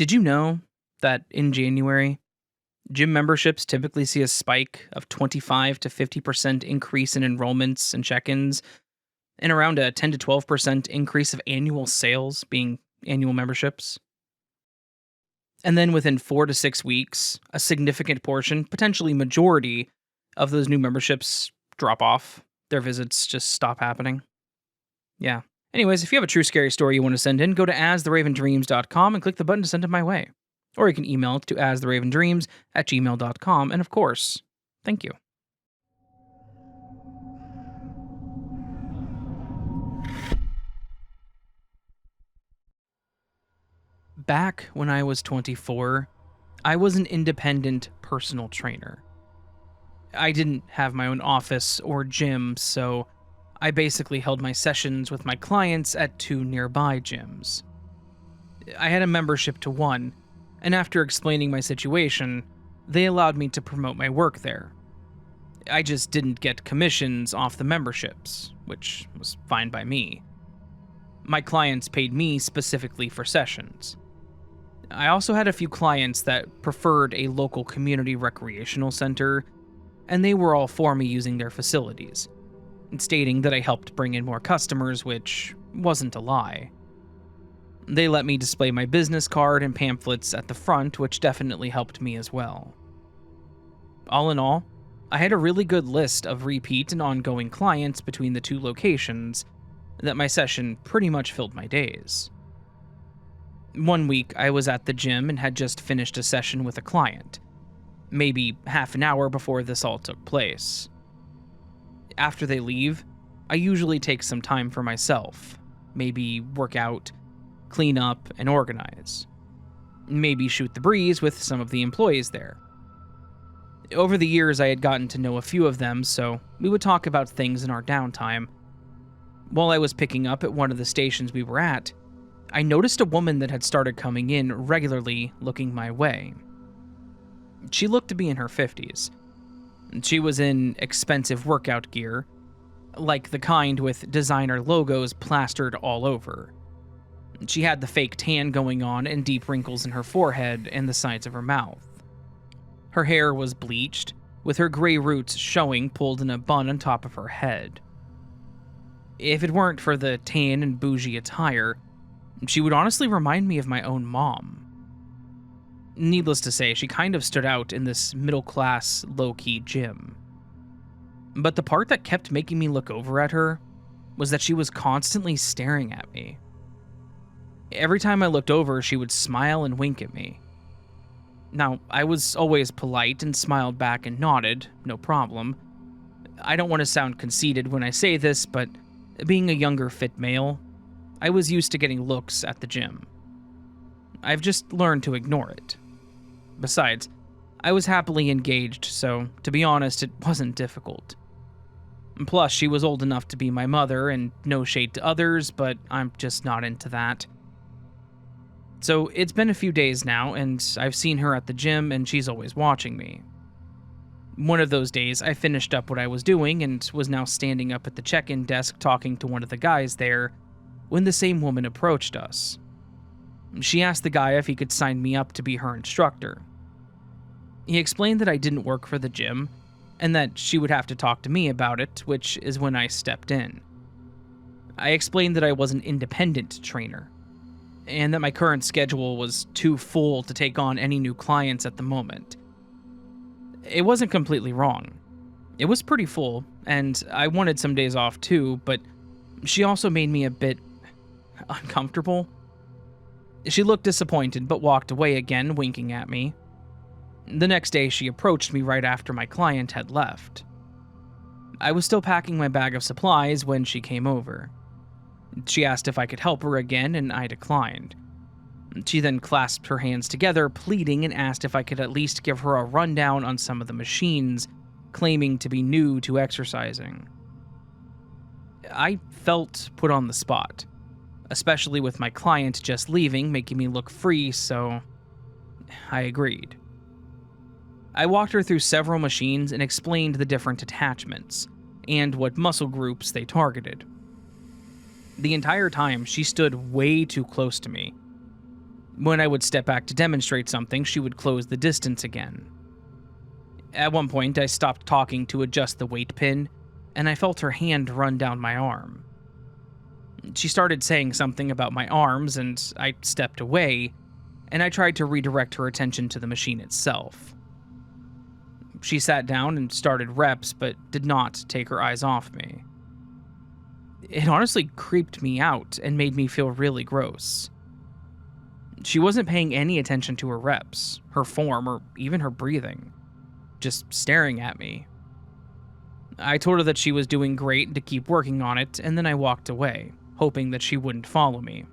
Did you know that in January, gym memberships typically see a spike of 25 to 50% increase in enrollments and check-ins, and around a 10 to 12% increase of annual sales being annual memberships? And then within 4 to 6 weeks, a significant portion, potentially majority, of those new memberships drop off. Their visits just stop happening. Yeah. Anyways, if you have a true scary story you want to send in, go to astheravendreams.com and click the button to send it my way. Or you can email it to astheravendreams@gmail.com. And of course, thank you. Back when I was 24, I was an independent personal trainer. I didn't have my own office or gym, so I basically held my sessions with my clients at 2 nearby gyms. I had a membership to one, and after explaining my situation, they allowed me to promote my work there. I just didn't get commissions off the memberships, which was fine by me. My clients paid me specifically for sessions. I also had a few clients that preferred a local community recreational center, and they were all for me using their facilities, stating that I helped bring in more customers, which wasn't a lie. They let me display my business card and pamphlets at the front, which definitely helped me as well. All in all, I had a really good list of repeat and ongoing clients between the two locations that my session pretty much filled my days. One week, I was at the gym and had just finished a session with a client, maybe half an hour before this all took place. After they leave, I usually take some time for myself, maybe work out, clean up, and organize. Maybe shoot the breeze with some of the employees there. Over the years, I had gotten to know a few of them, so we would talk about things in our downtime. While I was picking up at one of the stations we were at, I noticed a woman that had started coming in regularly looking my way. She looked to be in her 50s. She was in expensive workout gear, like the kind with designer logos plastered all over. She had the fake tan going on and deep wrinkles in her forehead and the sides of her mouth. Her hair was bleached, with her gray roots showing pulled in a bun on top of her head. If it weren't for the tan and bougie attire, she would honestly remind me of my own mom. Needless to say, she kind of stood out in this middle-class, low-key gym. But the part that kept making me look over at her was that she was constantly staring at me. Every time I looked over, she would smile and wink at me. Now, I was always polite and smiled back and nodded, no problem. I don't want to sound conceited when I say this, but being a younger fit male, I was used to getting looks at the gym. I've just learned to ignore it. Besides, I was happily engaged, so to be honest, it wasn't difficult. Plus, she was old enough to be my mother, and no shade to others, but I'm just not into that. So it's been a few days now, and I've seen her at the gym, and she's always watching me. One of those days, I finished up what I was doing and was now standing up at the check-in desk talking to one of the guys there, when the same woman approached us. She asked the guy if he could sign me up to be her instructor. He explained that I didn't work for the gym, and that she would have to talk to me about it, which is when I stepped in. I explained that I was an independent trainer, and that my current schedule was too full to take on any new clients at the moment. It wasn't completely wrong. It was pretty full, and I wanted some days off too, but she also made me a bit uncomfortable. She looked disappointed, but walked away again, winking at me. The next day, she approached me right after my client had left. I was still packing my bag of supplies when she came over. She asked if I could help her again, and I declined. She then clasped her hands together, pleading, and asked if I could at least give her a rundown on some of the machines, claiming to be new to exercising. I felt put on the spot, especially with my client just leaving, making me look free, so I agreed. I walked her through several machines and explained the different attachments, and what muscle groups they targeted. The entire time, she stood way too close to me. When I would step back to demonstrate something, she would close the distance again. At one point, I stopped talking to adjust the weight pin, and I felt her hand run down my arm. She started saying something about my arms, and I stepped away, and I tried to redirect her attention to the machine itself. She sat down and started reps, but did not take her eyes off me. It honestly creeped me out and made me feel really gross. She wasn't paying any attention to her reps, her form, or even her breathing, just staring at me. I told her that she was doing great and to keep working on it, and then I walked away, hoping that she wouldn't follow me.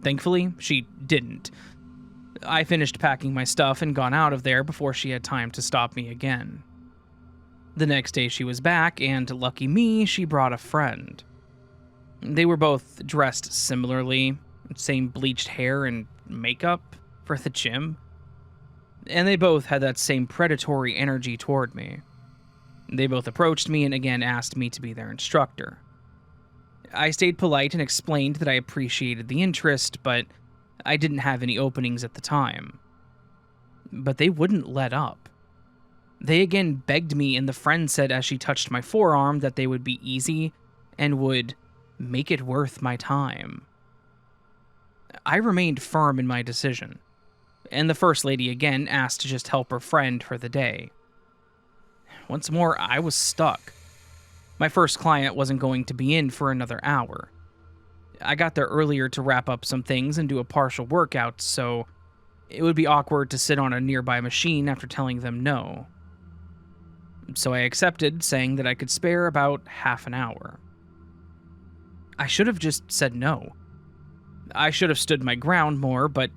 Thankfully, she didn't. I finished packing my stuff and gone out of there before she had time to stop me again. The next day she was back, and lucky me, she brought a friend. They were both dressed similarly, same bleached hair and makeup for the gym, and they both had that same predatory energy toward me. They both approached me and again asked me to be their instructor. I stayed polite and explained that I appreciated the interest, but I didn't have any openings at the time. But they wouldn't let up. They again begged me, and the friend said as she touched my forearm that they would be easy and would make it worth my time. I remained firm in my decision, and the First Lady again asked to just help her friend for the day. Once more, I was stuck. My first client wasn't going to be in for another hour. I got there earlier to wrap up some things and do a partial workout, so it would be awkward to sit on a nearby machine after telling them no. So I accepted, saying that I could spare about half an hour. I should have just said no. I should have stood my ground more, but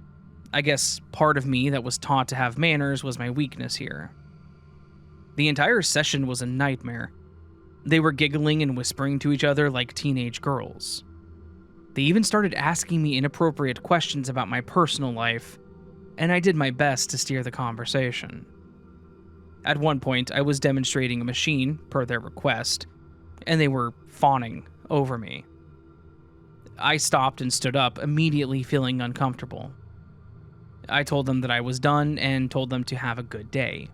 I guess part of me that was taught to have manners was my weakness here. The entire session was a nightmare. They were giggling and whispering to each other like teenage girls. They even started asking me inappropriate questions about my personal life, and I did my best to steer the conversation. At one point, I was demonstrating a machine, per their request, and they were fawning over me. I stopped and stood up, immediately feeling uncomfortable. I told them that I was done and told them to have a good day.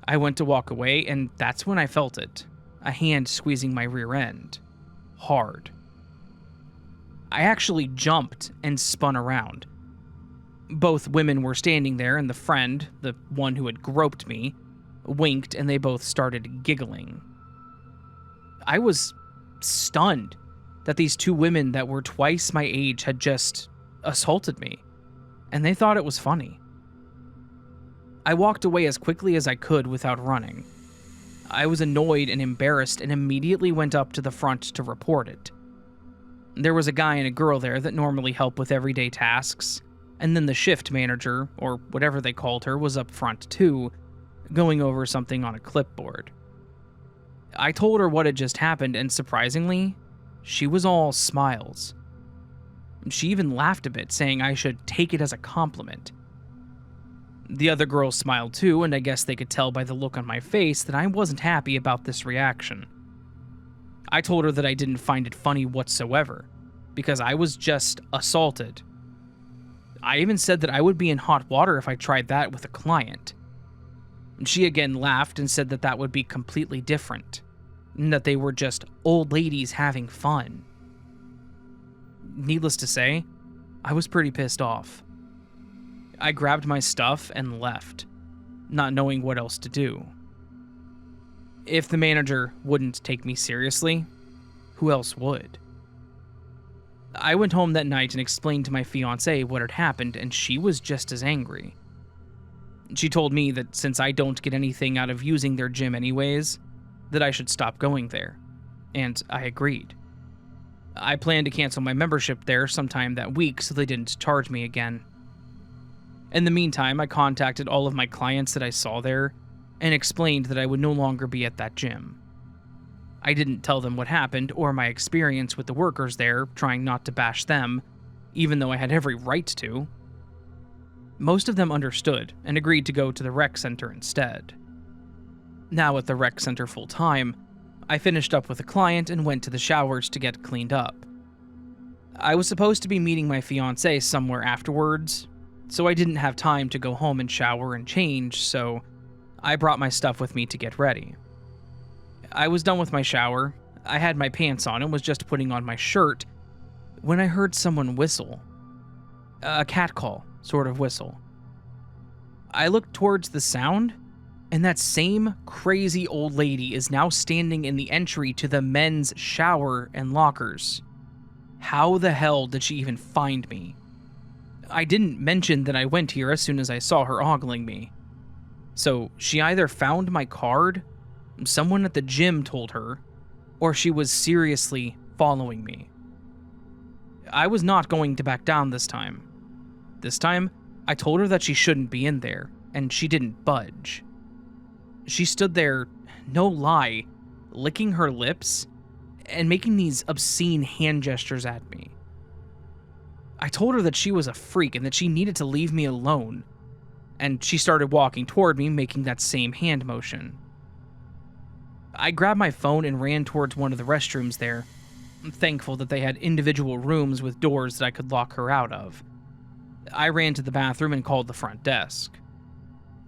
I went to walk away, and that's when I felt it. A hand squeezing my rear end. Hard. I actually jumped and spun around. Both women were standing there, and the friend, the one who had groped me, winked, and they both started giggling. I was stunned that these two women that were twice my age had just assaulted me, and they thought it was funny. I walked away as quickly as I could without running. I was annoyed and embarrassed and immediately went up to the front to report it. There was a guy and a girl there that normally help with everyday tasks, and then the shift manager, or whatever they called her, was up front too, going over something on a clipboard. I told her what had just happened, and surprisingly, she was all smiles. She even laughed a bit, saying I should take it as a compliment. The other girls smiled too, and I guess they could tell by the look on my face that I wasn't happy about this reaction. I told her that I didn't find it funny whatsoever, because I was just assaulted. I even said that I would be in hot water if I tried that with a client. She again laughed and said that that would be completely different, and that they were just old ladies having fun. Needless to say, I was pretty pissed off. I grabbed my stuff and left, not knowing what else to do. If the manager wouldn't take me seriously, who else would? I went home that night and explained to my fiancée what had happened, and she was just as angry. She told me that since I don't get anything out of using their gym anyways, that I should stop going there, and I agreed. I planned to cancel my membership there sometime that week so they didn't charge me again. In the meantime, I contacted all of my clients that I saw there and explained that I would no longer be at that gym. I didn't tell them what happened or my experience with the workers there, trying not to bash them, even though I had every right to. Most of them understood and agreed to go to the rec center instead. Now at the rec center full-time, I finished up with a client and went to the showers to get cleaned up. I was supposed to be meeting my fiancée somewhere afterwards, so I didn't have time to go home and shower and change, so I brought my stuff with me to get ready. I was done with my shower, I had my pants on and was just putting on my shirt when I heard someone whistle. A catcall sort of whistle. I looked towards the sound, and that same crazy old lady is now standing in the entry to the men's shower and lockers. How the hell did she even find me? I didn't mention that I went here as soon as I saw her ogling me. So she either found my card, someone at the gym told her, or she was seriously following me. I was not going to back down this time. This time, I told her that she shouldn't be in there, and she didn't budge. She stood there, no lie, licking her lips and making these obscene hand gestures at me. I told her that she was a freak and that she needed to leave me alone, and she started walking toward me, making that same hand motion. I grabbed my phone and ran towards one of the restrooms there, thankful that they had individual rooms with doors that I could lock her out of. I ran to the bathroom and called the front desk.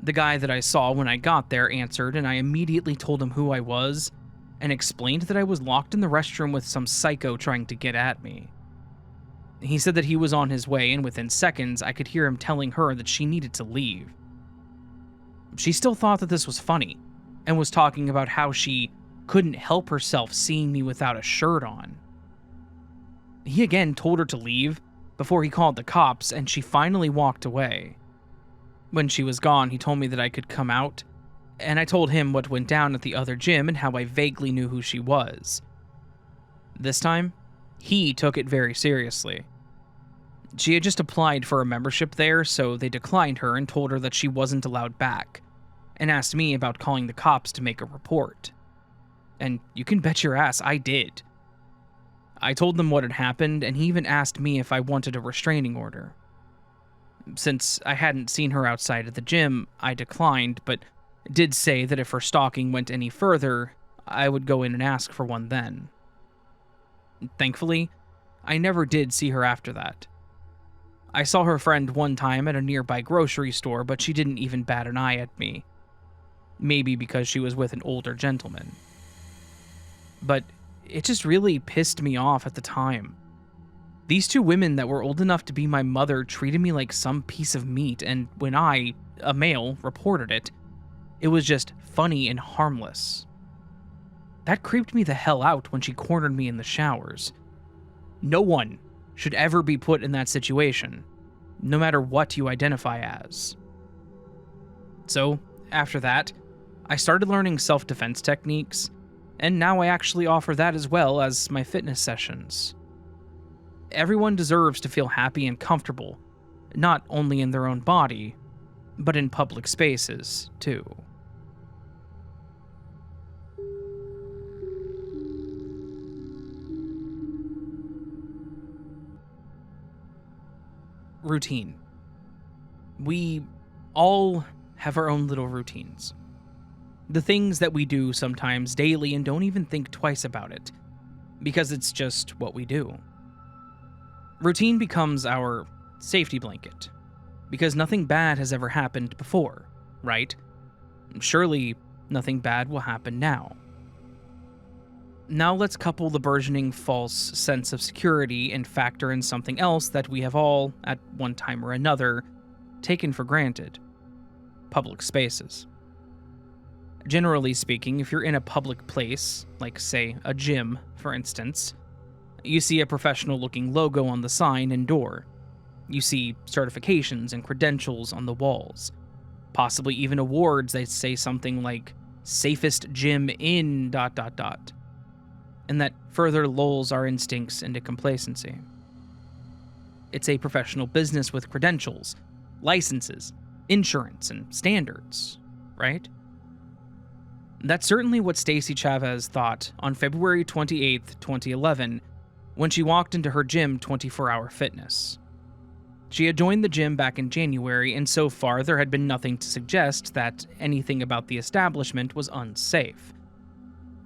The guy that I saw when I got there answered, and I immediately told him who I was and explained that I was locked in the restroom with some psycho trying to get at me. He said that he was on his way, and within seconds, I could hear him telling her that she needed to leave. She still thought that this was funny, and was talking about how she couldn't help herself seeing me without a shirt on. He again told her to leave before he called the cops, and she finally walked away. When she was gone, he told me that I could come out, and I told him what went down at the other gym and how I vaguely knew who she was. This time, he took it very seriously. She had just applied for a membership there, so they declined her and told her that she wasn't allowed back, and asked me about calling the cops to make a report. And you can bet your ass I did. I told them what had happened, and he even asked me if I wanted a restraining order. Since I hadn't seen her outside of the gym, I declined, but did say that if her stalking went any further, I would go in and ask for one then. Thankfully, I never did see her after that. I saw her friend one time at a nearby grocery store, but she didn't even bat an eye at me. Maybe because she was with an older gentleman. But it just really pissed me off at the time. These two women that were old enough to be my mother treated me like some piece of meat, and when I, a male, reported it, it was just funny and harmless. That creeped me the hell out when she cornered me in the showers. No one should ever be put in that situation, no matter what you identify as. So, after that, I started learning self-defense techniques, and now I actually offer that as well as my fitness sessions. Everyone deserves to feel happy and comfortable, not only in their own body, but in public spaces, too. Routine. We all have our own little routines. The things that we do sometimes daily and don't even think twice about it, because it's just what we do. Routine becomes our safety blanket, because nothing bad has ever happened before, right? Surely nothing bad will happen now. Now let's couple the burgeoning false sense of security and factor in something else that we have all, at one time or another, taken for granted. Public spaces. Generally speaking, if you're in a public place, like say a gym, for instance, you see a professional-looking logo on the sign and door. You see certifications and credentials on the walls. Possibly even awards that say something like, safest gym in ... And that further lulls our instincts into complacency. It's a professional business with credentials, licenses, insurance, and standards, right? That's certainly what Stacey Chavez thought on February 28th, 2011, when she walked into her gym 24-Hour Fitness. She had joined the gym back in January, and so far there had been nothing to suggest that anything about the establishment was unsafe.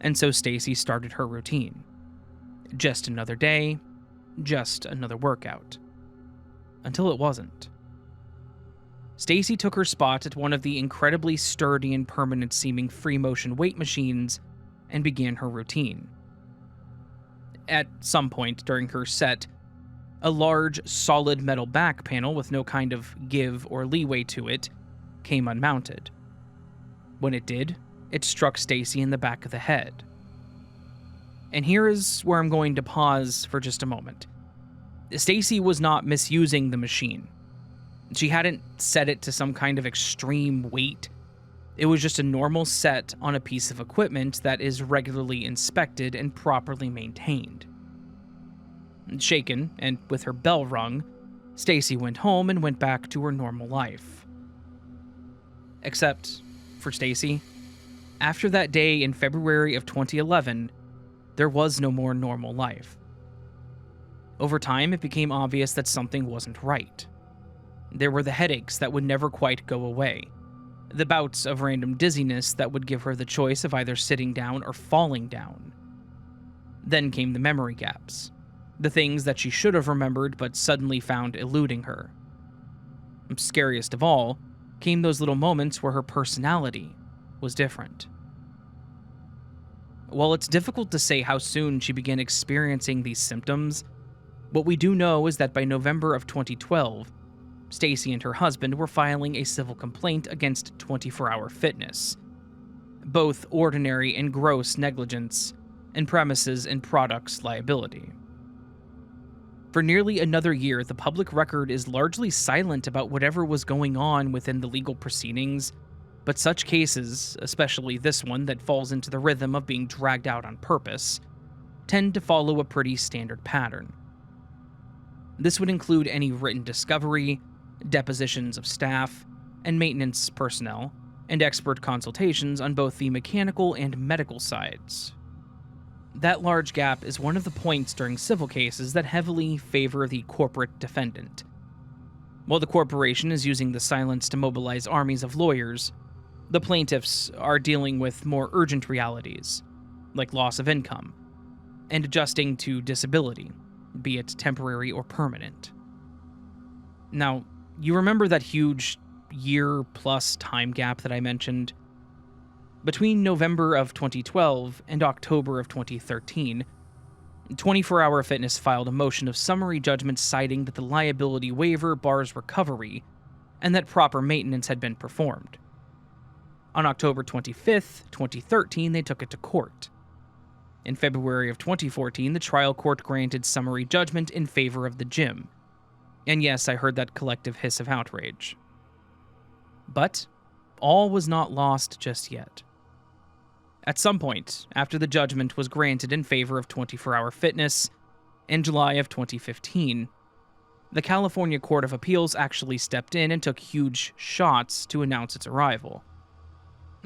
And so Stacey started her routine. Just another day, just another workout. Until it wasn't. Stacey took her spot at one of the incredibly sturdy and permanent-seeming free-motion weight machines and began her routine. At some point during her set, a large, solid metal back panel with no kind of give or leeway to it came unmounted. When it did, it struck Stacey in the back of the head. And here is where I'm going to pause for just a moment. Stacey was not misusing the machine. She hadn't set it to some kind of extreme weight. It was just a normal set on a piece of equipment that is regularly inspected and properly maintained. Shaken, and with her bell rung, Stacey went home and went back to her normal life. Except, for Stacey, after that day in February of 2011, there was no more normal life. Over time, it became obvious that something wasn't right. There were the headaches that would never quite go away, the bouts of random dizziness that would give her the choice of either sitting down or falling down. Then came the memory gaps, the things that she should have remembered but suddenly found eluding her. Scariest of all came those little moments where her personality was different. While it's difficult to say how soon she began experiencing these symptoms, what we do know is that by November of 2012, Stacey and her husband were filing a civil complaint against 24-Hour Fitness, both ordinary and gross negligence, and premises and products liability. For nearly another year, the public record is largely silent about whatever was going on within the legal proceedings, but such cases, especially this one that falls into the rhythm of being dragged out on purpose, tend to follow a pretty standard pattern. This would include any written discovery, depositions of staff, and maintenance personnel, and expert consultations on both the mechanical and medical sides. That large gap is one of the points during civil cases that heavily favor the corporate defendant. While the corporation is using the silence to mobilize armies of lawyers, the plaintiffs are dealing with more urgent realities, like loss of income, and adjusting to disability, be it temporary or permanent. Now, you remember that huge year-plus time gap that I mentioned? Between November of 2012 and October of 2013, 24-Hour Fitness filed a motion of summary judgment citing that the liability waiver bars recovery and that proper maintenance had been performed. On October 25th, 2013, they took it to court. In February of 2014, the trial court granted summary judgment in favor of the gym. And yes, I heard that collective hiss of outrage. But all was not lost just yet. At some point, after the judgment was granted in favor of 24-Hour Fitness, in July of 2015, the California Court of Appeals actually stepped in and took huge shots to announce its arrival.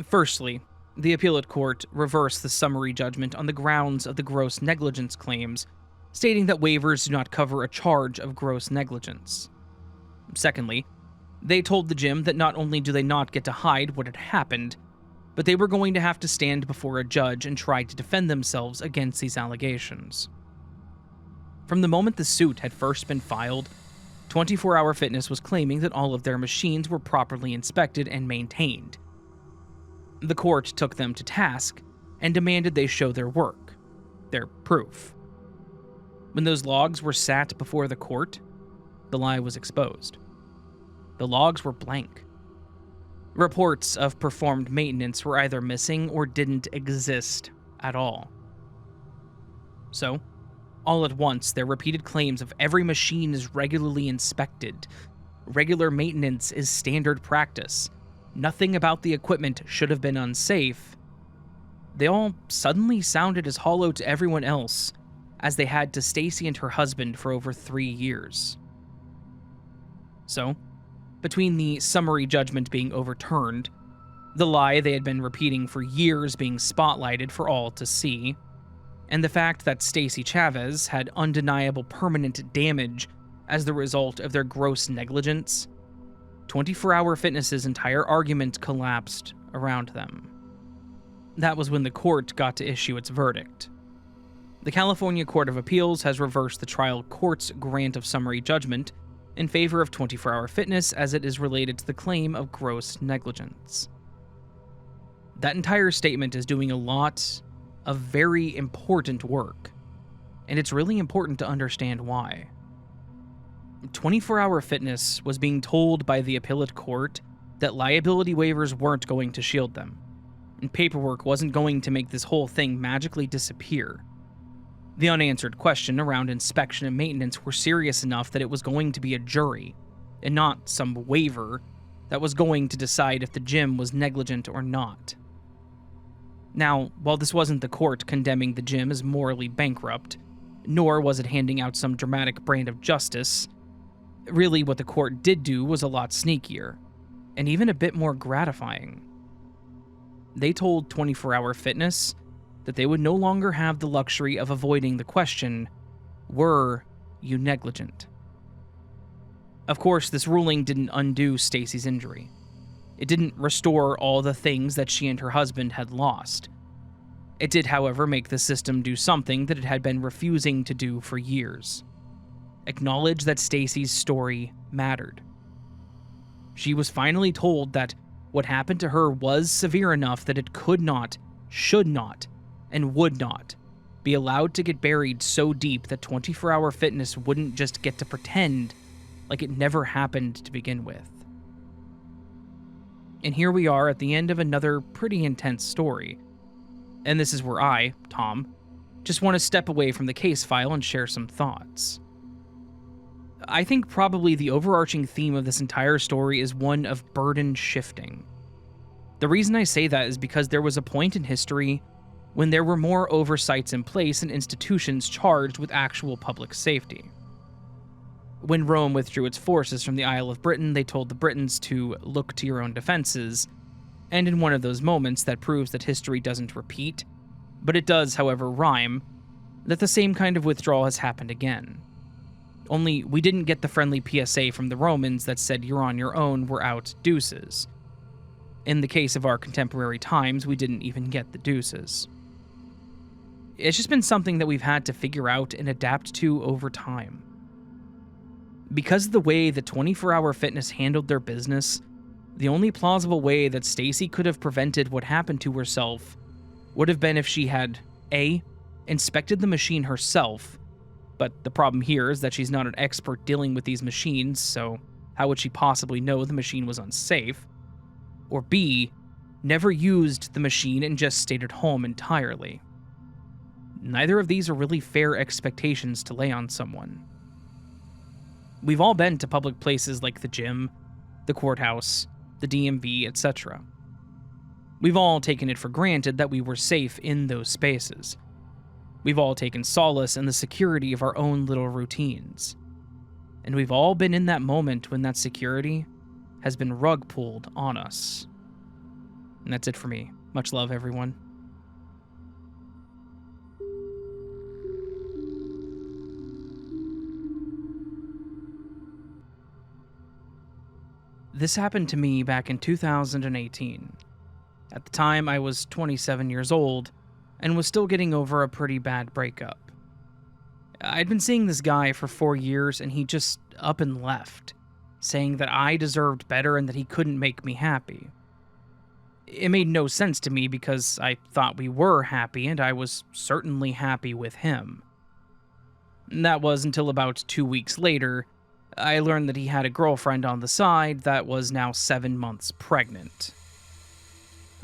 Firstly, the appellate court reversed the summary judgment on the grounds of the gross negligence claims, stating that waivers do not cover a charge of gross negligence. Secondly, they told the gym that not only do they not get to hide what had happened, but they were going to have to stand before a judge and try to defend themselves against these allegations. From the moment the suit had first been filed, 24-Hour Fitness was claiming that all of their machines were properly inspected and maintained. The court took them to task and demanded they show their work, their proof. When those logs were sat before the court, the lie was exposed. The logs were blank. Reports of performed maintenance were either missing or didn't exist at all. So, all at once, their repeated claims of every machine is regularly inspected, regular maintenance is standard practice, nothing about the equipment should have been unsafe, they all suddenly sounded as hollow to everyone else as they had to Stacey and her husband for over 3 years. So, between the summary judgment being overturned, the lie they had been repeating for years being spotlighted for all to see, and the fact that Stacey Chavez had undeniable permanent damage as the result of their gross negligence, 24-Hour Fitness's entire argument collapsed around them. That was when the court got to issue its verdict. The California Court of Appeals has reversed the trial court's grant of summary judgment in favor of 24-Hour Fitness as it is related to the claim of gross negligence. That entire statement is doing a lot of very important work, and it's really important to understand why. 24-Hour Fitness was being told by the appellate court that liability waivers weren't going to shield them, and paperwork wasn't going to make this whole thing magically disappear. The unanswered question around inspection and maintenance were serious enough that it was going to be a jury, and not some waiver that was going to decide if the gym was negligent or not. Now, while this wasn't the court condemning the gym as morally bankrupt, nor was it handing out some dramatic brand of justice, really what the court did do was a lot sneakier, and even a bit more gratifying. They told 24-Hour Fitness that they would no longer have the luxury of avoiding the question, were you negligent? Of course, this ruling didn't undo Stacey's injury. It didn't restore all the things that she and her husband had lost. It did, however, make the system do something that it had been refusing to do for years. Acknowledge that Stacey's story mattered. She was finally told that what happened to her was severe enough that it could not, should not, and would not be allowed to get buried so deep that 24-Hour Fitness wouldn't just get to pretend like it never happened to begin with. And here we are at the end of another pretty intense story. And this is where I, Tom, just want to step away from the case file and share some thoughts. I think probably the overarching theme of this entire story is one of burden shifting. The reason I say that is because there was a point in history when there were more oversights in place and institutions charged with actual public safety. When Rome withdrew its forces from the Isle of Britain, they told the Britons to look to your own defenses, and in one of those moments that proves that history doesn't repeat, but it does, however, rhyme, that the same kind of withdrawal has happened again. Only we didn't get the friendly PSA from the Romans that said you're on your own, we're out, deuces. In the case of our contemporary times, we didn't even get the deuces. It's just been something that we've had to figure out and adapt to over time. Because of the way that 24-Hour Fitness handled their business, the only plausible way that Stacey could have prevented what happened to herself would have been if she had A, inspected the machine herself, but the problem here is that she's not an expert dealing with these machines, so how would she possibly know the machine was unsafe? Or B, never used the machine and just stayed at home entirely. Neither of these are really fair expectations to lay on someone. We've all been to public places like the gym, the courthouse, the DMV, etc. We've all taken it for granted that we were safe in those spaces. We've all taken solace in the security of our own little routines. And we've all been in that moment when that security has been rug pulled on us. And that's it for me. Much love, everyone. This happened to me back in 2018. At the time, I was 27 years old and was still getting over a pretty bad breakup. I'd been seeing this guy for 4 years and he just up and left, saying that I deserved better and that he couldn't make me happy. It made no sense to me because I thought we were happy and I was certainly happy with him. That was until about 2 weeks later, I learned that he had a girlfriend on the side that was now 7 months pregnant.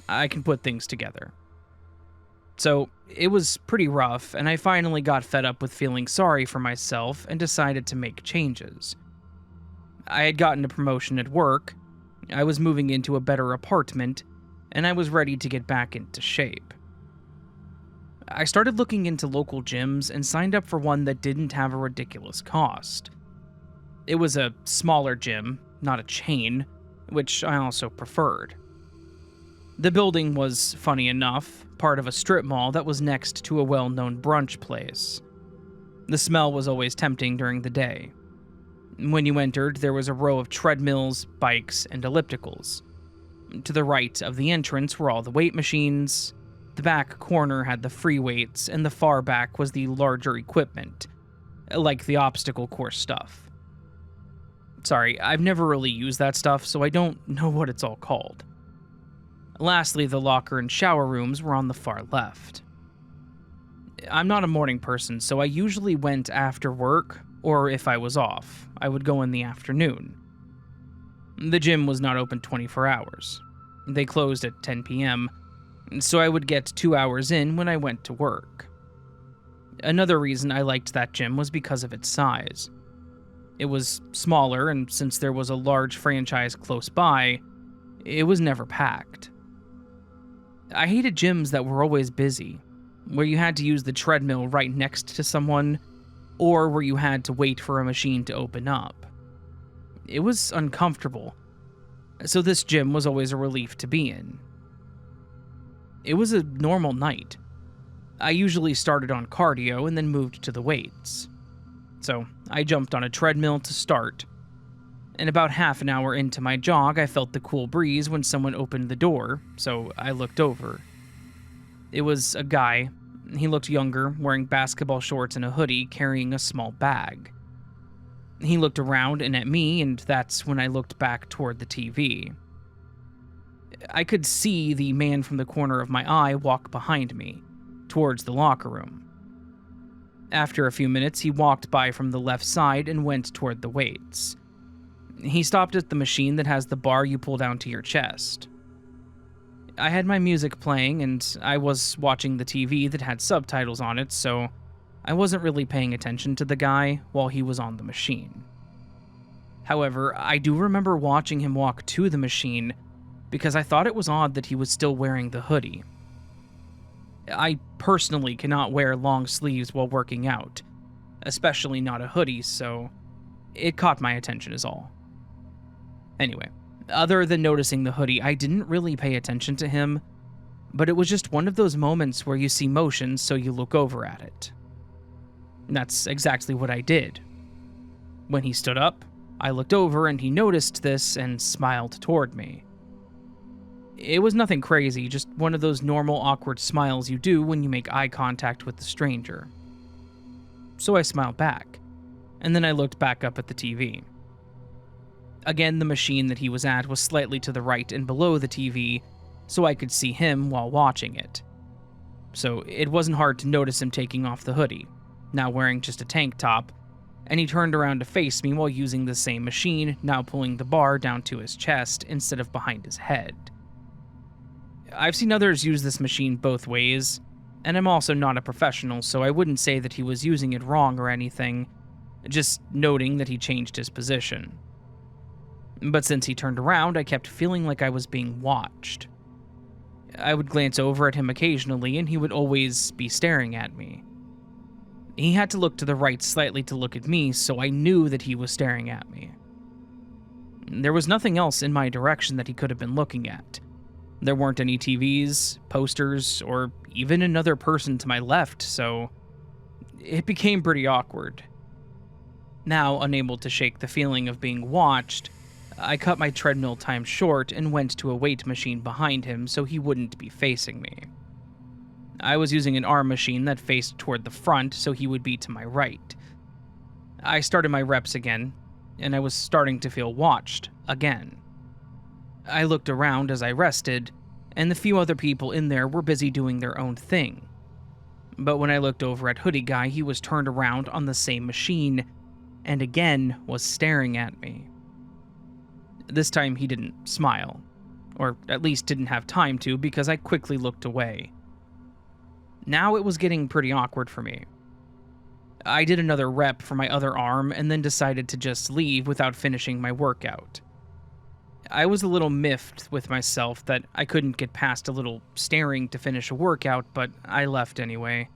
I can put things together. So, it was pretty rough, and I finally got fed up with feeling sorry for myself and decided to make changes. I had gotten a promotion at work, I was moving into a better apartment, and I was ready to get back into shape. I started looking into local gyms and signed up for one that didn't have a ridiculous cost. It was a smaller gym, not a chain, which I also preferred. The building was, funny enough, part of a strip mall that was next to a well-known brunch place. The smell was always tempting during the day. When you entered, there was a row of treadmills, bikes, and ellipticals. To the right of the entrance were all the weight machines, The back corner had the free weights, and the far back was the larger equipment, like the obstacle course stuff. Sorry, I've never really used that stuff, so I don't know what it's all called. Lastly, the locker and shower rooms were on the far left. I'm not a morning person, so I usually went after work, or if I was off, I would go in the afternoon. The gym was not open 24 hours. They closed at 10 p.m., so I would get 2 hours in when I went to work. Another reason I liked that gym was because of its size. It was smaller, and since there was a large franchise close by, it was never packed. I hated gyms that were always busy, where you had to use the treadmill right next to someone, or where you had to wait for a machine to open up. It was uncomfortable, so this gym was always a relief to be in. It was a normal night. I usually started on cardio and then moved to the weights. So I jumped on a treadmill to start, and about half an hour into my jog, I felt the cool breeze when someone opened the door, so I looked over. It was a guy. He looked younger, wearing basketball shorts and a hoodie, carrying a small bag. He looked around and at me, and that's when I looked back toward the TV. I could see the man from the corner of my eye walk behind me, towards the locker room. After a few minutes, he walked by from the left side and went toward the weights. He stopped at the machine that has the bar you pull down to your chest. I had my music playing, and I was watching the TV that had subtitles on it, so I wasn't really paying attention to the guy while he was on the machine. However, I do remember watching him walk to the machine because I thought it was odd that he was still wearing the hoodie. I personally cannot wear long sleeves while working out, especially not a hoodie, so it caught my attention is all. Anyway, other than noticing the hoodie, I didn't really pay attention to him, but it was just one of those moments where you see motion, so you look over at it. And that's exactly what I did. When he stood up, I looked over and he noticed this and smiled toward me. It was nothing crazy, just one of those normal awkward smiles you do when you make eye contact with the stranger. So I smiled back, and then I looked back up at the TV. Again, the machine that he was at was slightly to the right and below the TV, so I could see him while watching it. So it wasn't hard to notice him taking off the hoodie, now wearing just a tank top, and he turned around to face me while using the same machine, now pulling the bar down to his chest instead of behind his head. I've seen others use this machine both ways, and I'm also not a professional, so I wouldn't say that he was using it wrong or anything, just noting that he changed his position. But since he turned around, I kept feeling like I was being watched. I would glance over at him occasionally, and he would always be staring at me. He had to look to the right slightly to look at me, so I knew that he was staring at me. There was nothing else in my direction that he could have been looking at. There weren't any TVs, posters, or even another person to my left, so it became pretty awkward. Now, unable to shake the feeling of being watched, I cut my treadmill time short and went to a weight machine behind him so he wouldn't be facing me. I was using an arm machine that faced toward the front so he would be to my right. I started my reps again, and I was starting to feel watched again. I looked around as I rested, and the few other people in there were busy doing their own thing. But when I looked over at Hoodie Guy, he was turned around on the same machine, and again was staring at me. This time he didn't smile, or at least didn't have time to because I quickly looked away. Now it was getting pretty awkward for me. I did another rep for my other arm and then decided to just leave without finishing my workout. I was a little miffed with myself that I couldn't get past a little staring to finish a workout, but I left anyway.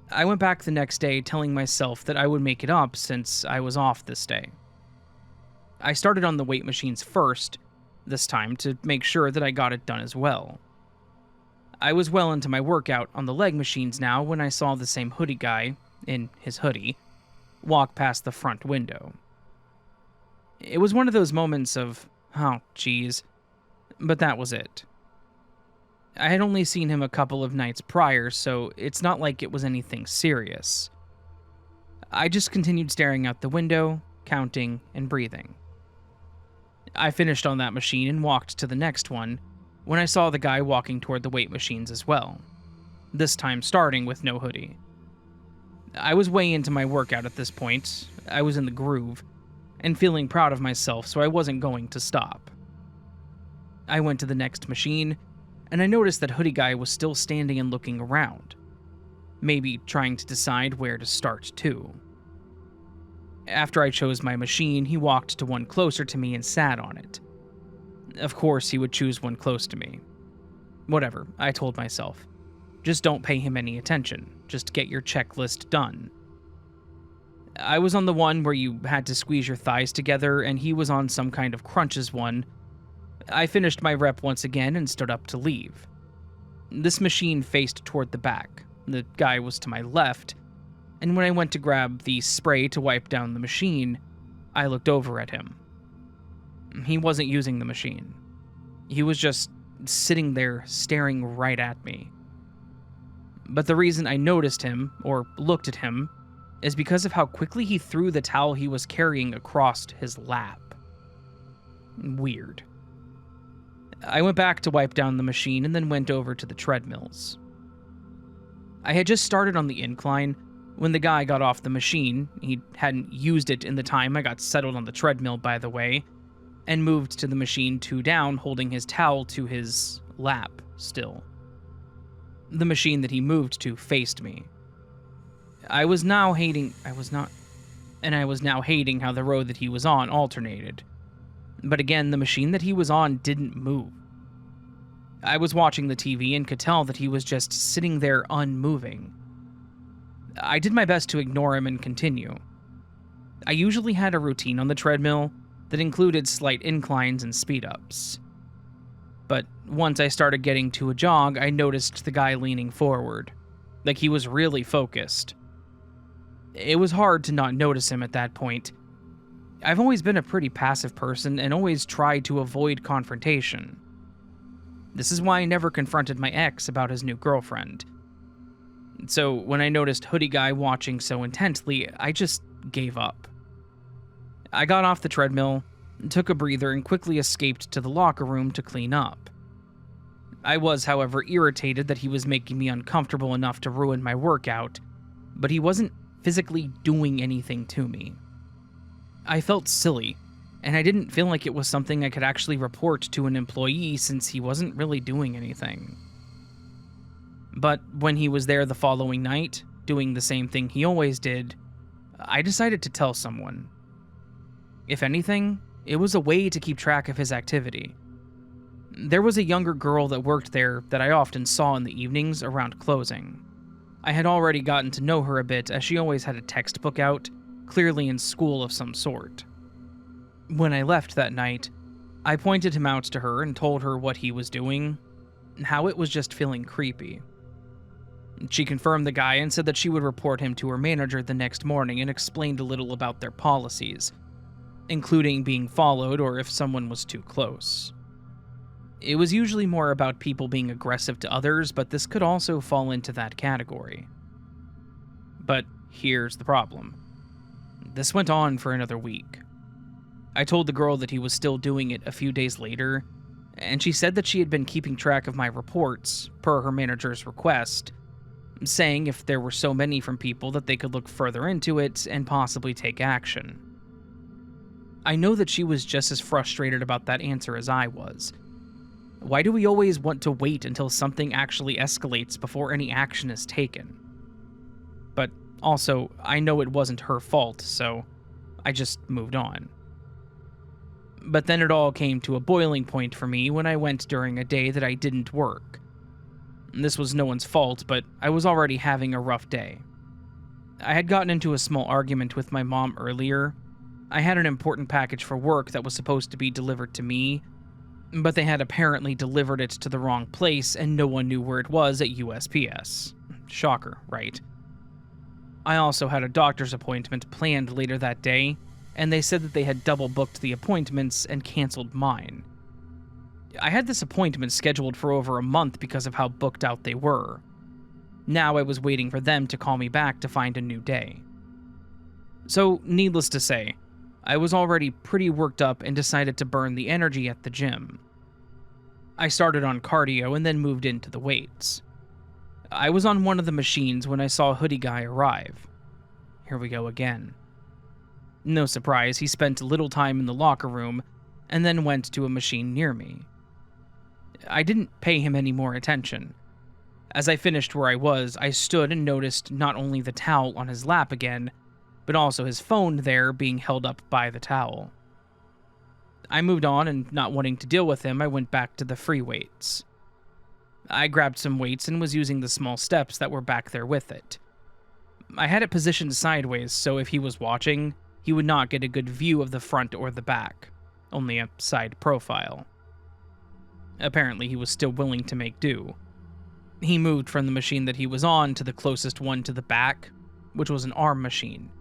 I went back the next day telling myself that I would make it up since I was off this day. I started on the weight machines first, this time to make sure that I got it done as well. I was well into my workout on the leg machines now when I saw the same hoodie guy, in his hoodie, walk past the front window. It was one of those moments of, oh geez, but that was it. I had only seen him a couple of nights prior, so it's not like it was anything serious. I just continued staring out the window, counting and breathing. I finished on that machine and walked to the next one when I saw the guy walking toward the weight machines as well, this time starting with no hoodie. I was way into my workout at this point. I was in the groove and feeling proud of myself, so I wasn't going to stop. I went to the next machine, and I noticed that hoodie guy was still standing and looking around, maybe trying to decide where to start too. After I chose my machine, he walked to one closer to me and sat on it. Of course, he would choose one close to me. Whatever, I told myself. Just don't pay him any attention. Just get your checklist done. I was on the one where you had to squeeze your thighs together, and he was on some kind of crunches one. I finished my rep once again and stood up to leave. This machine faced toward the back. The guy was to my left, and when I went to grab the spray to wipe down the machine, I looked over at him. He wasn't using the machine. He was just sitting there staring right at me. But the reason I noticed him, or looked at him, is because of how quickly he threw the towel he was carrying across his lap. Weird. I went back to wipe down the machine and then went over to the treadmills. I had just started on the incline when the guy got off the machine. He hadn't used it in the time I got settled on the treadmill, by the way, and moved to the machine 2 down, holding his towel to his lap still. The machine that he moved to faced me. I was now hating how the road that he was on alternated. But again, the machine that he was on didn't move. I was watching the TV and could tell that he was just sitting there unmoving. I did my best to ignore him and continue. I usually had a routine on the treadmill that included slight inclines and speed-ups. But once I started getting to a jog, I noticed the guy leaning forward, like he was really focused. It was hard to not notice him at that point. I've always been a pretty passive person and always tried to avoid confrontation. This is why I never confronted my ex about his new girlfriend. So when I noticed hoodie guy watching so intently, I just gave up. I got off the treadmill, took a breather, and quickly escaped to the locker room to clean up. I was, however, irritated that he was making me uncomfortable enough to ruin my workout, but he wasn't physically doing anything to me. I felt silly, and I didn't feel like it was something I could actually report to an employee since he wasn't really doing anything. But when he was there the following night, doing the same thing he always did, I decided to tell someone. If anything, it was a way to keep track of his activity. There was a younger girl that worked there that I often saw in the evenings around closing. I had already gotten to know her a bit as she always had a textbook out, clearly in school of some sort. When I left that night, I pointed him out to her and told her what he was doing, and how it was just feeling creepy. She confirmed the guy and said that she would report him to her manager the next morning and explained a little about their policies, including being followed or if someone was too close. It was usually more about people being aggressive to others, but this could also fall into that category. But here's the problem. This went on for another week. I told the girl that he was still doing it a few days later, and she said that she had been keeping track of my reports, per her manager's request, saying if there were so many from people that they could look further into it and possibly take action. I know that she was just as frustrated about that answer as I was. Why do we always want to wait until something actually escalates before any action is taken? But also, I know it wasn't her fault, so I just moved on. But then it all came to a boiling point for me when I went during a day that I didn't work. This was no one's fault, but I was already having a rough day. I had gotten into a small argument with my mom earlier. I had an important package for work that was supposed to be delivered to me, but they had apparently delivered it to the wrong place and no one knew where it was at USPS. Shocker, right? I also had a doctor's appointment planned later that day, and they said that they had double booked the appointments and canceled mine. I had this appointment scheduled for over a month because of how booked out they were. Now I was waiting for them to call me back to find a new day. So, needless to say, I was already pretty worked up and decided to burn the energy at the gym. I started on cardio and then moved into the weights. I was on one of the machines when I saw a hoodie guy arrive. Here we go again. No surprise, he spent little time in the locker room and then went to a machine near me. I didn't pay him any more attention. As I finished where I was, I stood and noticed not only the towel on his lap again, but also his phone there being held up by the towel. I moved on, and not wanting to deal with him, I went back to the free weights. I grabbed some weights and was using the small steps that were back there with it. I had it positioned sideways, so if he was watching, he would not get a good view of the front or the back, only a side profile. Apparently, he was still willing to make do. He moved from the machine that he was on to the closest one to the back, which was an arm machine.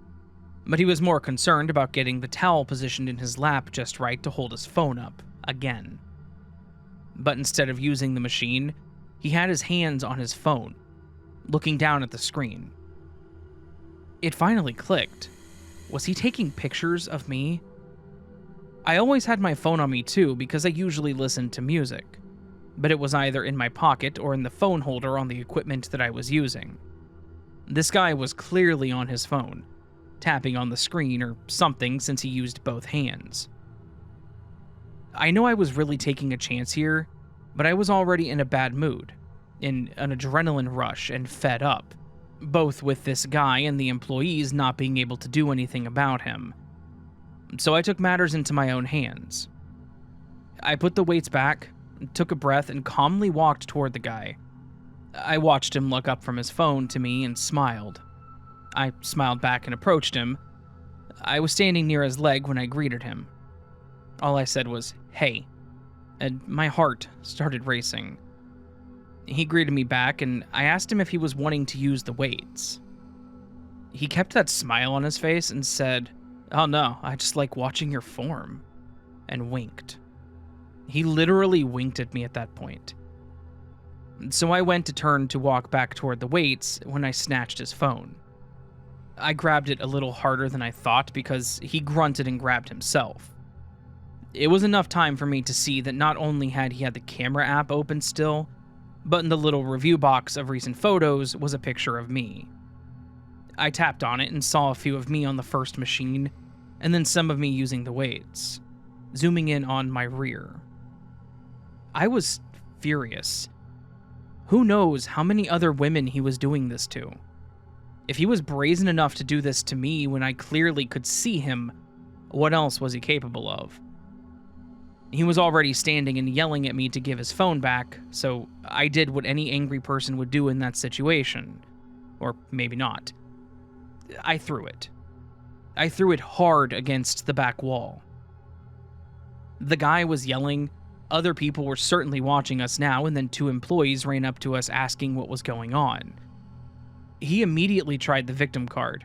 But he was more concerned about getting the towel positioned in his lap just right to hold his phone up, again. But instead of using the machine, he had his hands on his phone, looking down at the screen. It finally clicked. Was he taking pictures of me? I always had my phone on me too because I usually listened to music, but it was either in my pocket or in the phone holder on the equipment that I was using. This guy was clearly on his phone, tapping on the screen or something since he used both hands. I know I was really taking a chance here, but I was already in a bad mood, in an adrenaline rush and fed up, both with this guy and the employees not being able to do anything about him. So I took matters into my own hands. I put the weights back, took a breath, and calmly walked toward the guy. I watched him look up from his phone to me and smiled. I smiled back and approached him. I was standing near his leg when I greeted him. All I said was, "Hey," and my heart started racing. He greeted me back, and I asked him if he was wanting to use the weights. He kept that smile on his face and said, "Oh no, I just like watching your form," and winked. He literally winked at me at that point. So I went to turn to walk back toward the weights when I snatched his phone. I grabbed it a little harder than I thought because he grunted and grabbed himself. It was enough time for me to see that not only had he had the camera app open still, but in the little review box of recent photos was a picture of me. I tapped on it and saw a few of me on the first machine, and then some of me using the weights, zooming in on my rear. I was furious. Who knows how many other women he was doing this to? If he was brazen enough to do this to me when I clearly could see him, what else was he capable of? He was already standing and yelling at me to give his phone back, so I did what any angry person would do in that situation. Or maybe not. I threw it. I threw it hard against the back wall. The guy was yelling. Other people were certainly watching us now, and then 2 employees ran up to us asking what was going on. He immediately tried the victim card.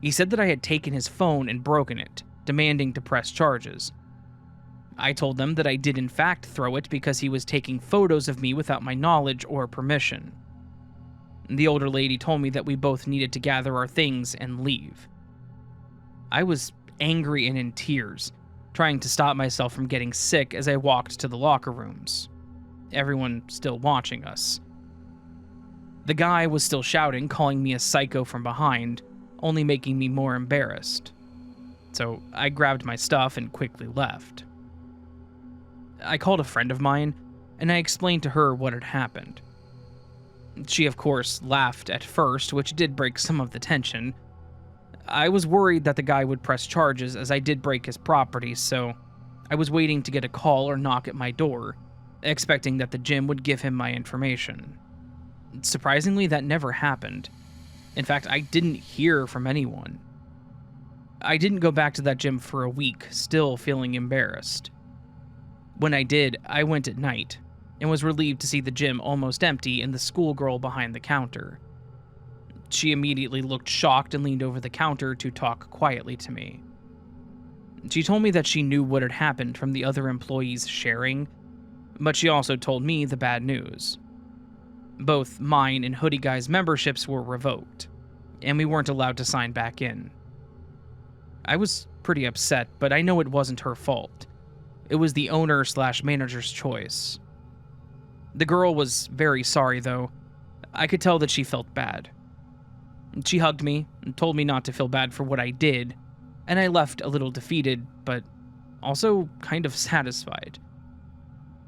He said that I had taken his phone and broken it, demanding to press charges. I told them that I did in fact throw it because he was taking photos of me without my knowledge or permission. The older lady told me that we both needed to gather our things and leave. I was angry and in tears, trying to stop myself from getting sick as I walked to the locker rooms. Everyone still watching us. The guy was still shouting, calling me a psycho from behind, only making me more embarrassed. So I grabbed my stuff and quickly left. I called a friend of mine, and I explained to her what had happened. She, of course, laughed at first, which did break some of the tension. I was worried that the guy would press charges as I did break his property, so I was waiting to get a call or knock at my door, expecting that the gym would give him my information. Surprisingly, that never happened. In fact, I didn't hear from anyone. I didn't go back to that gym for a week, still feeling embarrassed. When I did, I went at night, and was relieved to see the gym almost empty and the schoolgirl behind the counter. She immediately looked shocked and leaned over the counter to talk quietly to me. She told me that she knew what had happened from the other employees sharing, But she also told me the bad news. Both mine and Hoodie Guy's memberships were revoked, and we weren't allowed to sign back in. I was pretty upset, but I know it wasn't her fault. It was the owner/manager's choice. The girl was very sorry, though. I could tell that she felt bad. She hugged me and told me not to feel bad for what I did, and I left a little defeated, but also kind of satisfied.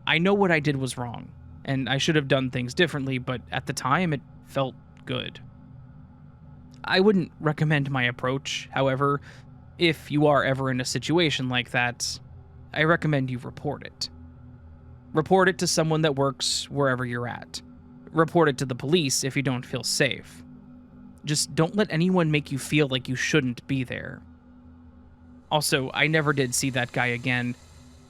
I know what I did was wrong, and I should have done things differently, but at the time, it felt good. I wouldn't recommend my approach, however. If you are ever in a situation like that, I recommend you report it. Report it to someone that works wherever you're at. Report it to the police if you don't feel safe. Just don't let anyone make you feel like you shouldn't be there. Also, I never did see that guy again,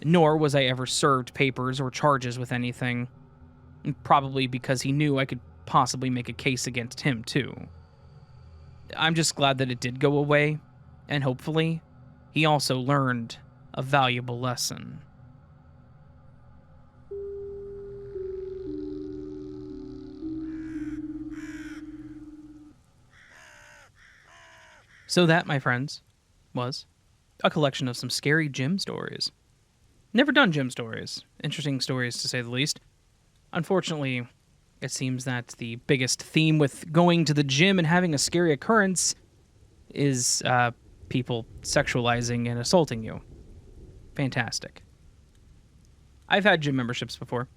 nor was I ever served papers or charges with anything. Probably because he knew I could possibly make a case against him, too. I'm just glad that it did go away, and hopefully, he also learned a valuable lesson. So that, my friends, was a collection of some scary gym stories. Never done gym stories. Interesting stories, to say the least. Unfortunately, it seems that the biggest theme with going to the gym and having a scary occurrence is people sexualizing and assaulting you. Fantastic. I've had gym memberships before.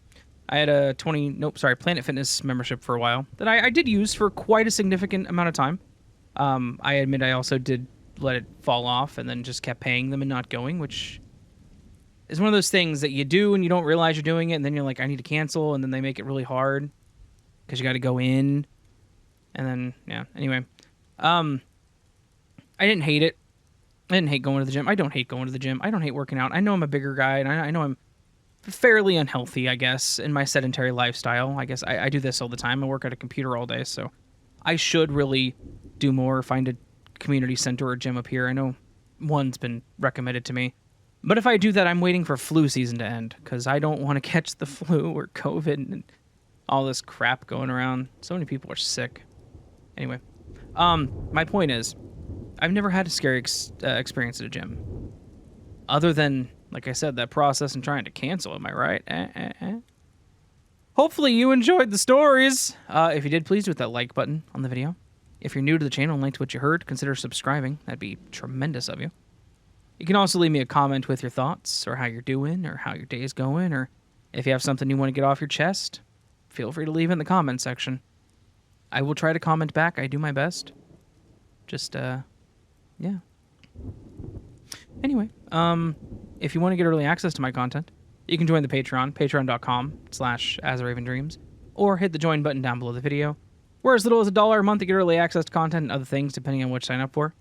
I had a Planet Fitness membership for a while that I did use for quite a significant amount of time. I admit I also did let it fall off and then just kept paying them and not going, which is one of those things that you do and you don't realize you're doing it, and then you're like, I need to cancel, and then they make it really hard because you got to go in, and then, yeah, anyway. I didn't hate it. I didn't hate going to the gym. I don't hate going to the gym. I don't hate working out. I know I'm a bigger guy, and I know I'm fairly unhealthy, I guess, in my sedentary lifestyle. I guess I do this all the time. I work at a computer all day, so I should really do more, find a community center or gym up here. I know one's been recommended to me. But if I do that, I'm waiting for flu season to end, because I don't want to catch the flu or COVID and all this crap going around. So many people are sick. Anyway, my point is, I've never had a scary experience at a gym. Other than, like I said, that process and trying to cancel, am I right? Hopefully you enjoyed the stories. If you did, please do hit that like button on the video. If you're new to the channel and liked what you heard, consider subscribing. That'd be tremendous of you. You can also leave me a comment with your thoughts, or how you're doing, or how your day is going, or if you have something you want to get off your chest, feel free to leave it in the comment section. I will try to comment back. I do my best. Just, yeah. Anyway, if you want to get early access to my content, you can join the Patreon, patreon.com/astheravendreams, or hit the join button down below the video, where as little as $1 a month to get early access to content and other things, depending on what you sign up for.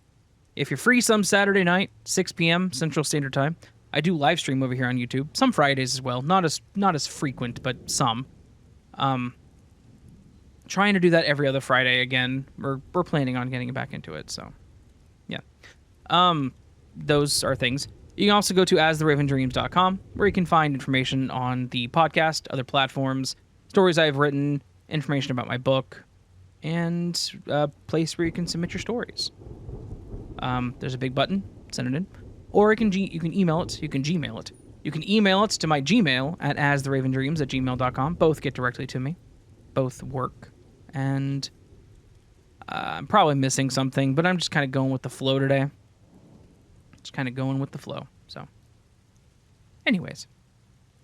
If you're free some Saturday night, 6 p.m. Central Standard Time, I do live stream over here on YouTube. Some Fridays as well. Not as frequent, but some. Trying to do that every other Friday again. We're planning on getting back into it, so yeah. Those are things. You can also go to astheravendreams.com, where you can find information on the podcast, other platforms, stories I've written, information about my book, and a place where you can submit your stories. There's a big button, send it in. Or you can email it, you can Gmail it. You can email it to my Gmail at astheravendreams@gmail.com. Both get directly to me. Both work. And I'm probably missing something, but I'm just kind of going with the flow today. Just kind of going with the flow. So, anyways,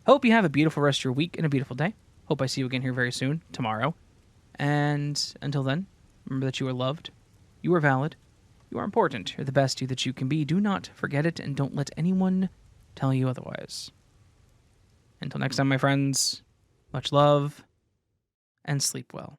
hope you have a beautiful rest of your week and a beautiful day. Hope I see you again here very soon, tomorrow. And until then, remember that you are loved, you are valid, you are important, you're the best you that you can be. Do not forget it, and don't let anyone tell you otherwise. Until next time, my friends, much love, and sleep well.